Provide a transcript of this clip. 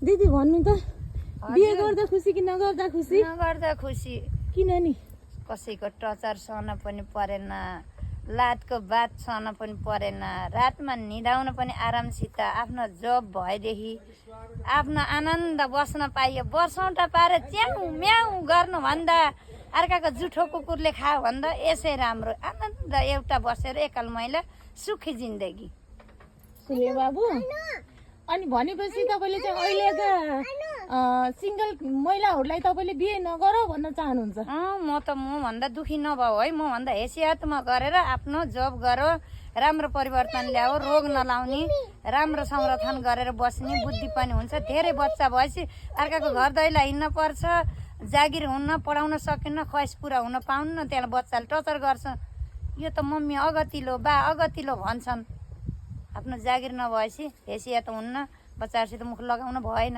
दिदी भन्नु त बिहे गर्दा खुसी कि नगर्दा खुसी? नगर्दा खुसी। किन नि? कसैको टचर सहन पनि परेन, लातको बात सहन पनि परेन, रातमा निदाउन पनि आरामसित आफ्नो जब भएदेखि आफ्नो आनन्द बस्न पाइयो। वर्षौँटा पारेर च्याउ म्याउ गर्नुभन्दा अर्काको जुठो कुकुरले खायो भन्दा यसै राम्रो। आनन्द एउटा बसेर एकल महिला सुखी जिन्दगी। सुने बाबु, अनि भनेपछि तपाईँले चाहिँ अहिलेका सिङ्गल महिलाहरूलाई तपाईँले बिहे नगर भन्न चाहनुहुन्छ? म त भन्दा दुखी नभऊ है, भन्दा हैसियतमा गरेर आफ्नो जब गरो, राम्रो परिवर्तन ल्याऊ, रोग नलाउने, राम्रो संरक्षण गरेर बस्ने बुद्धि पनि हुन्छ। धेरै बच्चा भएपछि अर्काको घर दैला हिँड्न पर्छ, जागिर हुन्न, पढाउन सकेन, ख्वाइस पुरा हुन पाउन्न, त्यहाँ बच्चाले टचर गर्छ। यो त मम्मी अगतिलो बा अगतिलो भन्छन्। आफ्नो जागिर नभएपछि हैसियत हुन्न, बच्चाहरूसित मुख लगाउन भएन।